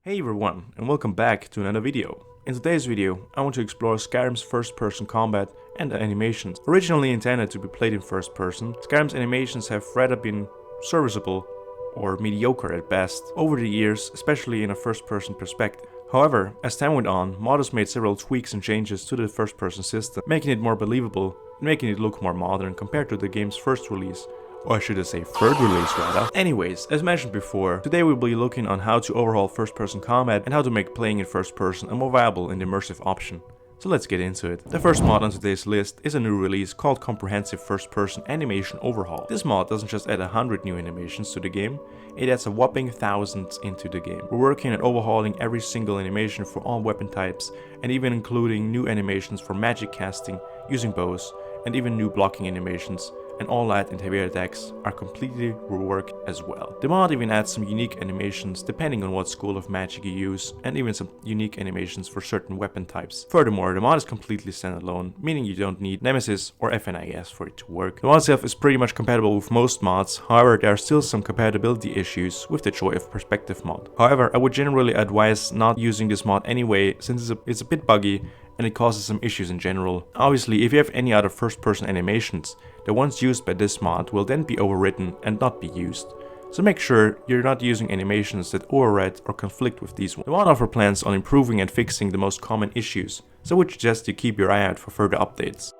Hey everyone, and welcome back to another video. In today's video, I want to explore Skyrim's first-person combat and the animations. Originally intended to be played in first person, Skyrim's animations have rather been serviceable or mediocre at best over the years, especially in a first-person perspective. However, as time went on, modders made several tweaks and changes to the first-person system, making it more believable and making it look more modern compared to the game's first release. Or should I say third release rather. Anyways, as mentioned before, today we'll be looking on how to overhaul first-person combat and how to make playing in first person a more viable and immersive option. So let's get into it. The first mod on today's list is a new release called Comprehensive First-Person Animation Overhaul. This mod doesn't just add 100 new animations to the game, it adds a whopping thousands into the game. We're working at overhauling every single animation for all weapon types and even including new animations for magic casting, using bows, and even new blocking animations. And all light and heavy attacks are completely reworked as well. The mod even adds some unique animations depending on what school of magic you use, and even some unique animations for certain weapon types. Furthermore, the mod is completely standalone, meaning you don't need Nemesis or FNIS for it to work. The mod itself is pretty much compatible with most mods, however there are still some compatibility issues with the Joy of Perspective mod. However, I would generally advise not using this mod anyway, since it's a bit buggy and it causes some issues in general. Obviously, if you have any other first-person animations, the ones used by this mod will then be overwritten and not be used. So make sure you're not using animations that override or conflict with these ones. The mod offer plans on improving and fixing the most common issues, so I would suggest you keep your eye out for further updates.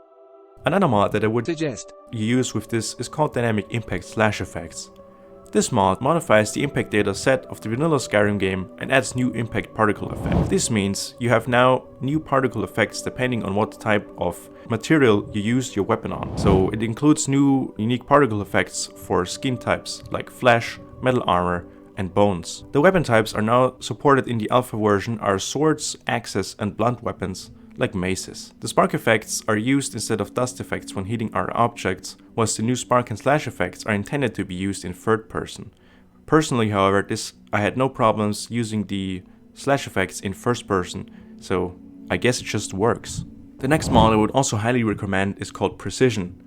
Another mod that I would suggest you use with this is called Dynamic Impact SFX. This mod modifies the impact data set of the vanilla Skyrim game and adds new impact particle effects. This means you have now new particle effects depending on what type of material you use your weapon on. So it includes new unique particle effects for skin types like flesh, metal armor, and bones. The weapon types are now supported in the alpha version are swords, axes, and blunt weapons like maces. The spark effects are used instead of dust effects when hitting other objects, whilst the new spark and slash effects are intended to be used in third person. Personally, however, I had no problems using the slash effects in first person, so I guess it just works. The next mod I would also highly recommend is called Precision.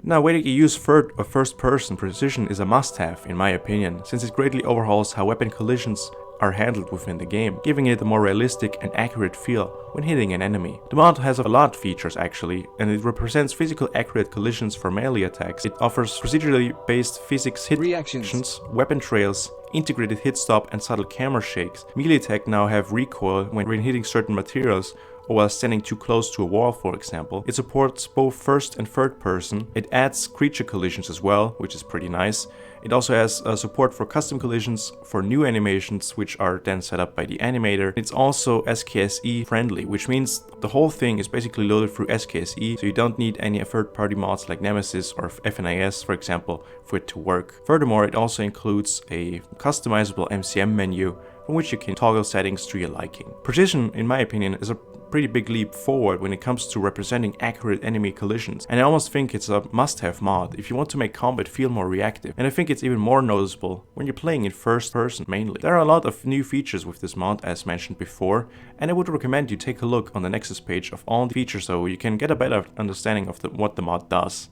Now, whether you use third or first person, Precision is a must-have in my opinion, since it greatly overhauls how weapon collisions are handled within the game, giving it a more realistic and accurate feel when hitting an enemy. The mod has a lot of features actually, and it represents physical accurate collisions for melee attacks. It offers procedurally based physics hit reactions, weapon trails, integrated hit stop, and subtle camera shakes. Melee attack now have recoil when hitting certain materials or while standing too close to a wall, for example. It supports both first and third person. It adds creature collisions as well, which is pretty nice. It also has support for custom collisions for new animations, which are then set up by the animator. It's also SKSE friendly, which means the whole thing is basically loaded through SKSE, so you don't need any third-party mods like Nemesis or FNIS, for example, for it to work. Furthermore, it also includes a customizable MCM menu from which you can toggle settings to your liking. Precision, in my opinion, is a pretty big leap forward when it comes to representing accurate enemy collisions, and I almost think it's a must-have mod if you want to make combat feel more reactive, and I think it's even more noticeable when you're playing in first person mainly. There are a lot of new features with this mod as mentioned before, and I would recommend you take a look on the Nexus page of all the features so you can get a better understanding of what the mod does.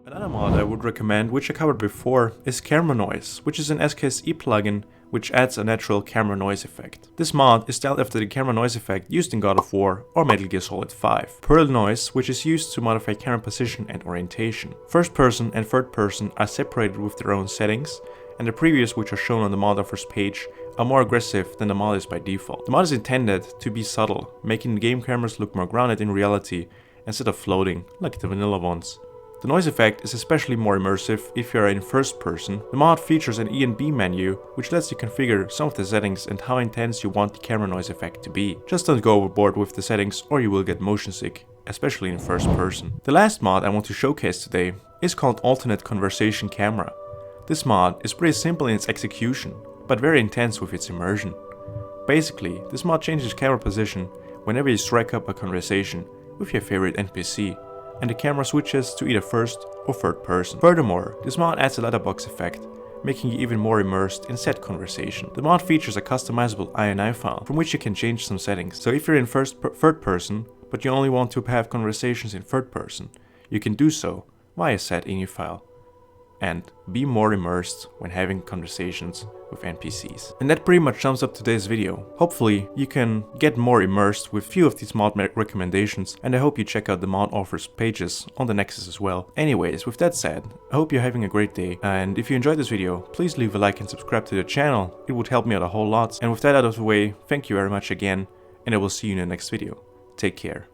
Another mod I would recommend, which I covered before, is Camera Noise, which is an SKSE plugin which adds a natural camera noise effect. This mod is styled after the camera noise effect used in God of War or Metal Gear Solid 5. Pearl Noise, which is used to modify camera position and orientation. First person and third person are separated with their own settings, and the previews which are shown on the mod offers page are more aggressive than the mod is by default. The mod is intended to be subtle, making the game cameras look more grounded in reality instead of floating like the vanilla ones. The noise effect is especially more immersive if you are in first person. The mod features an E and B menu, which lets you configure some of the settings and how intense you want the camera noise effect to be. Just don't go overboard with the settings or you will get motion sick, especially in first person. The last mod I want to showcase today is called Alternate Conversation Camera. This mod is pretty simple in its execution, but very intense with its immersion. Basically, this mod changes camera position whenever you strike up a conversation with your favorite NPC, and the camera switches to either first or third person. Furthermore, this mod adds a letterbox effect, making you even more immersed in said conversation. The mod features a customizable INI file from which you can change some settings. So if you're in third person, but you only want to have conversations in third person, you can do so via said INI file. and be more immersed when having conversations with NPCs. And that pretty much sums up today's video. Hopefully you can get more immersed with few of these mod recommendations, and I hope you check out the mod authors pages on the Nexus as well. Anyways, with that said, I hope you're having a great day, and if you enjoyed this video, please leave a like and subscribe to the channel. It would help me out a whole lot. And with that out of the way, thank you very much again, and I will see you in the next video. Take care.